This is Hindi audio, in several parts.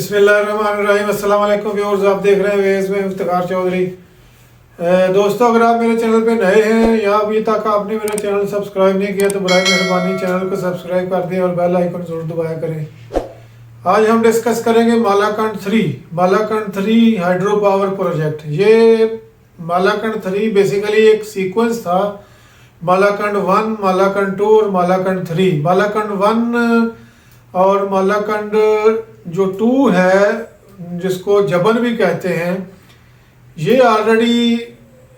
बिस्मिल्लाहिर्रहमानिर्रहीम। अस्सलाम वालेकुम व्यूअर्स, आप देख रहे हैं वेज में इफ्तिखार चौधरी। दोस्तों, अगर आप मेरे चैनल पे नए हैं या अभी तक आपने मेरा चैनल सब्सक्राइब नहीं किया तो बराए मेहरबानी चैनल को सब्सक्राइब कर दें और बेल आइकन जरूर दबाया करें। आज हम डिस्कस करेंगे मालाकंड 3 हाइड्रो पावर प्रोजेक्ट। ये मालाकंड 3 बेसिकली एक सीक्वेंस था। मालाकंड 1, मालाकंड 2 और मालाकंड 3। मालाकंड 1 और मालाकंड जो 2 है, जिसको जबन भी कहते हैं, ये ऑलरेडी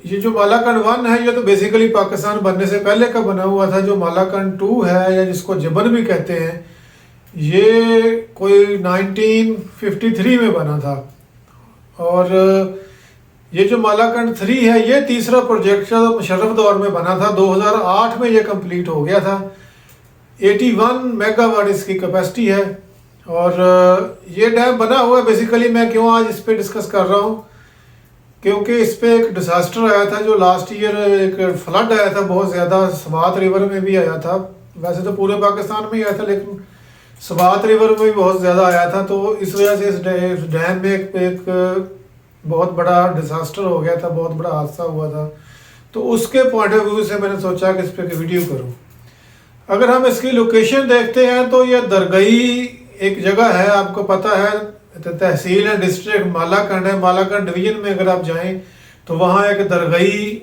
ये जो मालाकंड 1 है ये तो बेसिकली पाकिस्तान बनने से पहले का बना हुआ था। जो मालाकंड 2 है या जिसको जबन भी कहते हैं, ये कोई 1953 में बना था। और ये जो मालाकंड 3 है ये तीसरा प्रोजेक्ट था, मुशर्रफ दौर में बना था। 2008 में ये कंप्लीट हो गया था। 81 मेगावाट इसकी कैपेसिटी है और ये डैम बना हुआ है। बेसिकली मैं क्यों आज इस पे डिस्कस कर रहा हूँ, क्योंकि इस पे एक डिजास्टर आया था जो लास्ट ईयर एक फ्लड आया था बहुत ज़्यादा। स्वात रिवर में भी आया था, वैसे तो पूरे पाकिस्तान में ही आया था लेकिन स्वात रिवर में भी बहुत ज़्यादा आया था। तो इस वजह से इस डैम में एक बहुत बड़ा डिजास्टर हो गया था, बहुत बड़ा हादसा हुआ था। तो उसके पॉइंट ऑफ व्यू से मैंने सोचा कि इस पर वीडियो करूँ। अगर हम इसकी लोकेशन देखते हैं तो ये दरगई एक जगह है, आपको पता है, तहसील है, डिस्ट्रिक्ट मालाकंड है। मालाकंड डिवीजन में अगर आप जाएं तो वहाँ एक दरगई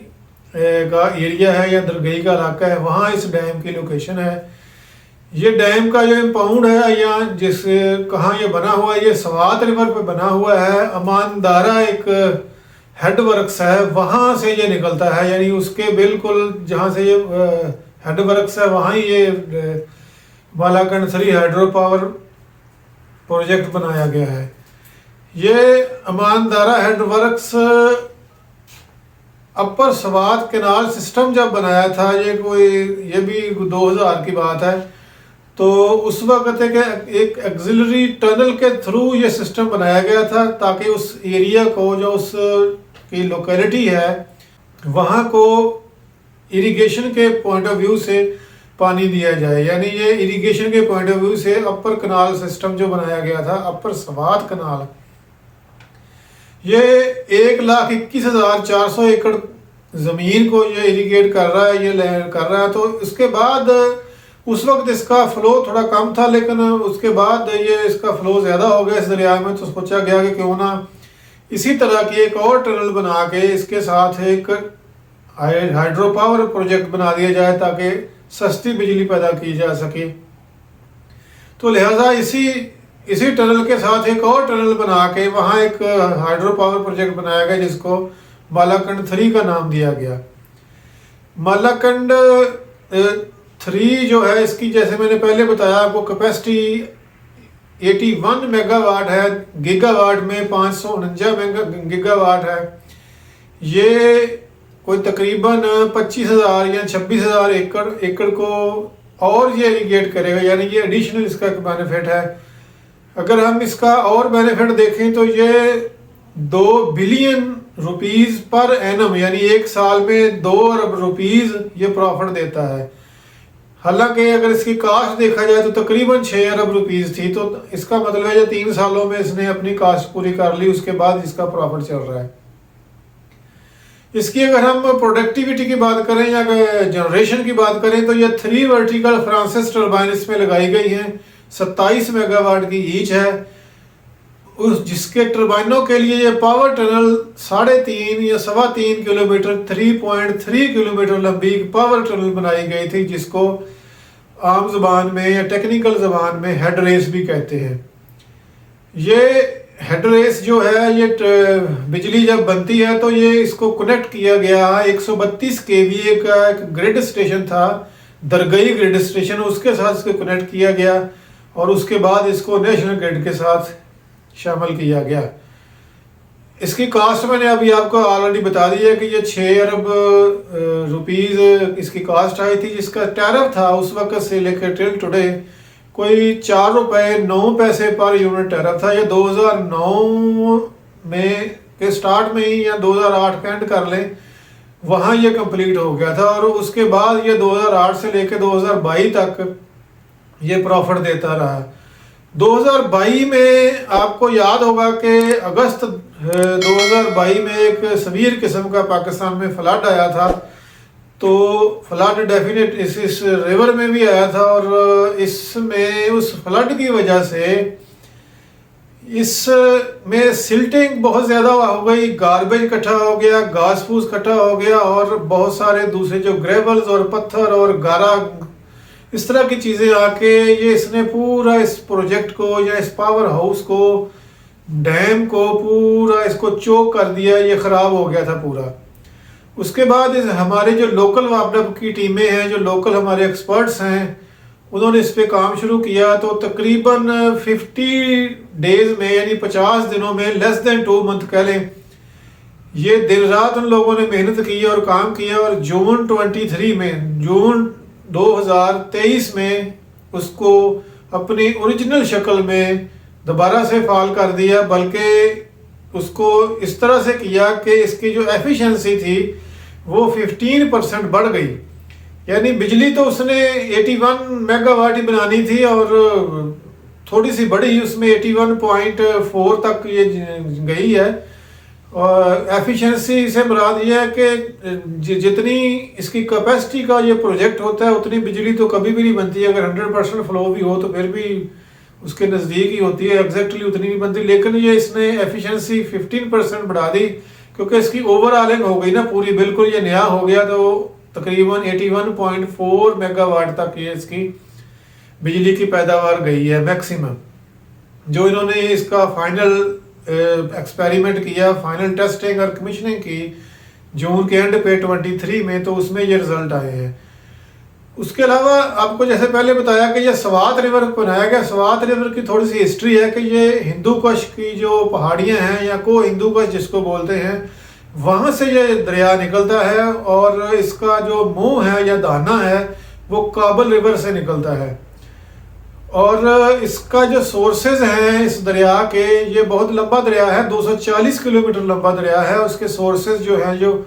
का एरिया है या दरगई का इलाका है, वहाँ इस डैम की लोकेशन है। ये डैम का जो इम्पाउंड है या जिस कहाँ ये बना हुआ है, ये स्वात रिवर पे बना हुआ है। अमानदारा एक हेड वर्क्स है, वहाँ से ये निकलता है, यानी उसके बिल्कुल जहाँ से ये हेड वर्क्स है वहाँ ही ये मालाकंड 3 हाइड्रो पावर प्रोजेक्ट बनाया गया है। ये अमानदारा हेड वर्क्स अपर स्वात कैनाल सिस्टम जब बनाया था, ये भी 2000 की बात है, तो उस वक्त एक एक्सिलरी टनल के थ्रू ये सिस्टम बनाया गया था ताकि उस एरिया को, जो उस की लोकेलिटी है, वहाँ को इरिगेशन के पॉइंट ऑफ व्यू से पानी दिया जाए। यानी ये इरिगेशन के पॉइंट ऑफ व्यू से अपर कनाल सिस्टम जो बनाया गया था, अपर स्वात कनाल, ये 1,21,400 एकड़ ज़मीन को ये इरिगेट कर रहा है, ये लैंड कर रहा है। तो इसके बाद उस वक्त इसका फ्लो थोड़ा कम था, लेकिन उसके बाद ये इसका फ्लो ज़्यादा हो गया इस दरिया में। तो सोचा गया कि क्यों ना इसी तरह की एक और टनल बना के इसके साथ एक हाइड्रो पावर प्रोजेक्ट बना दिया जाए ताकि सस्ती बिजली पैदा की जा सके। तो लिहाजा इसी टनल के साथ एक और टनल बना के वहाँ एक हाइड्रो पावर प्रोजेक्ट बनाया गया जिसको मालाकंड 3 का नाम दिया गया। मालाकंड 3 जो है, इसकी जैसे मैंने पहले बताया आपको, कैपेसिटी 81 मेगावाट है। गीगावाट में 549 गीगावाट है। ये कोई तकरीबन 25,000 या 26,000 एकड़ को और ये इरिगेट करेगा, यानी ये एडिशनल इसका बेनिफिट है। अगर हम इसका और बेनिफिट देखें तो ये 2 बिलियन रुपीस पर एनम, यानी एक साल में 2 अरब रुपीस ये प्रॉफिट देता है। हालांकि अगर इसकी कास्ट देखा जाए तो तकरीबन 6 अरब रुपीस थी। तो इसका मतलब है कि 3 सालों में इसने अपनी कास्ट पूरी कर ली, उसके बाद इसका प्रॉफिट चल रहा है। इसकी अगर हम प्रोडक्टिविटी की बात करें या जनरेशन की बात करें तो ये 3 वर्टिकल फ्रांसिस टर्बाइन इसमें लगाई गई हैं। 27 मेगावाट की ईच है। उस जिसके टर्बाइनों के लिए ये पावर टनल 3.5 या 3.25 किलोमीटर 3.3 किलोमीटर लंबी पावर टनल बनाई गई थी, जिसको आम जुबान में या टेक्निकल जुबान में हेड रेस भी कहते हैं। ये हेड रेस जो है, ये बिजली जब बनती है तो ये इसको कनेक्ट किया गया 132 kVA का एक ग्रिड स्टेशन था, दरगई ग्रिड स्टेशन, उसके साथ इसको कनेक्ट किया गया और उसके बाद इसको नेशनल ग्रिड के साथ शामिल किया गया। इसकी कास्ट मैंने अभी आपको ऑलरेडी बता दी है कि ये 6 अरब रुपीज़ इसकी कास्ट आई थी। जिसका टैरिफ था उस वक्त से लेकर टिल टुडे कोई 4 रुपये 9 पैसे पर यूनिट टैरिफ था। ये 2009 में के स्टार्ट में ही या 2008 का एंड कर लें, वहाँ ये कंप्लीट हो गया था। और उसके बाद ये 2008 से लेकर 2022 तक ये प्रॉफिट देता रहा। 2022 में आपको याद होगा कि अगस्त 2022 में एक सवीर किस्म का पाकिस्तान में फ्लड आया था। तो फ्लड डेफिनेट इस रिवर में भी आया था और इसमें उस फ्लड की वजह से इसमें सिल्टिंग बहुत ज़्यादा हो गई, गार्बेज इकट्ठा हो गया, घास फूस इकट्ठा हो गया और बहुत सारे दूसरे जो ग्रेवल्स और पत्थर और गारा इस तरह की चीज़ें आके ये इसने पूरा इस प्रोजेक्ट को या इस पावर हाउस को, डैम को पूरा इसको चोक कर दिया, ये ख़राब हो गया था पूरा। उसके बाद हमारे जो लोकल वापडप की टीमें हैं, जो लोकल हमारे एक्सपर्ट्स हैं, उन्होंने इस पे काम शुरू किया। तो तकरीबन 50 डेज़ में यानी 50 दिनों में, लेस देन 2 मंथ कह लें, ये दिन रात उन लोगों ने मेहनत की और काम किया और जून 2023 में उसको अपनी ओरिजिनल शक्ल में दोबारा से फाल कर दिया। बल्कि उसको इस तरह से किया कि इसकी जो एफिशिएंसी थी वो 15% बढ़ गई। यानी बिजली तो उसने 81 मेगावाट ही बनानी थी और थोड़ी सी बढ़ी, उसमें 81.4 तक ये गई है। और एफिशिएंसी से मुराद ये है कि जितनी इसकी कैपेसिटी का ये प्रोजेक्ट होता है उतनी बिजली तो कभी भी नहीं बनती। अगर 100% फ्लो भी हो तो फिर भी उसके नज़दीक ही होती है, एग्जैक्टली उतनी नहीं बनती। लेकिन ये इसने एफिशिएंसी 15% बढ़ा दी क्योंकि इसकी ओवरऑलिंग हो गई ना पूरी, बिल्कुल ये नया हो गया। तो तकरीबन 81.4 मेगावाट तक ये इसकी बिजली की पैदावार गई है मैक्सिमम। जो इन्होंने इसका फाइनल एक्सपेरिमेंट किया, फाइनल टेस्टिंग और कमीशनिंग की जून के एंड पे 23 में, तो उसमें ये रिजल्ट आए हैं। उसके अलावा आपको जैसे पहले बताया कि ये स्वात रिवर बनाया गया। स्वात रिवर की थोड़ी सी हिस्ट्री है कि ये हिंदू कुश की जो पहाड़ियाँ हैं या को हिंदू कुश जिसको बोलते हैं, वहाँ से ये दरिया निकलता है और इसका जो मुंह है या दाना है वो काबल रिवर से निकलता है। और इसका जो सोर्सेज हैं इस दरिया के, ये बहुत लंबा दरिया है, 240 किलोमीटर लंबा दरिया है। उसके सोर्सेज जो हैं, जो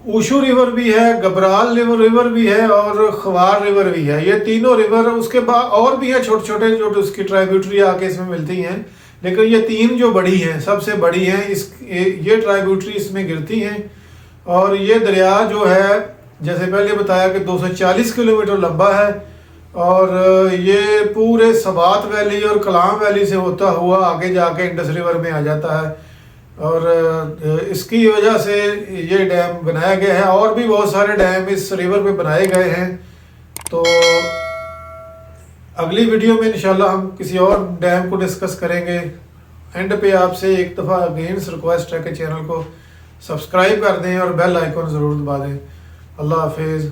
ऊशू रिवर भी है, गबराल रिवर भी है और खवार रिवर भी है। ये तीनों रिवर, उसके बाद और भी है छोटे छोटे जो उसकी ट्राइब्यूटरी आके इसमें मिलती हैं, लेकिन ये 3 जो बड़ी हैं, सबसे बड़ी हैं, ये ट्राइब्यूटरी इसमें गिरती हैं। और ये दरिया जो है जैसे पहले बताया कि 240 किलोमीटर लंबा है और ये पूरे सबात वैली और कलाम वैली से होता हुआ आगे जाके इंडस रिवर में आ जाता है। और इसकी वजह से ये डैम बनाया गया है। और भी बहुत सारे डैम इस रिवर पे बनाए गए हैं। तो अगली वीडियो में इंशाल्लाह हम किसी और डैम को डिस्कस करेंगे। एंड पे आपसे एक दफ़ा अगेंस रिक्वेस्ट है कि चैनल को सब्सक्राइब कर दें और बेल आइकन ज़रूर दबा दें। अल्लाह हाफिज़।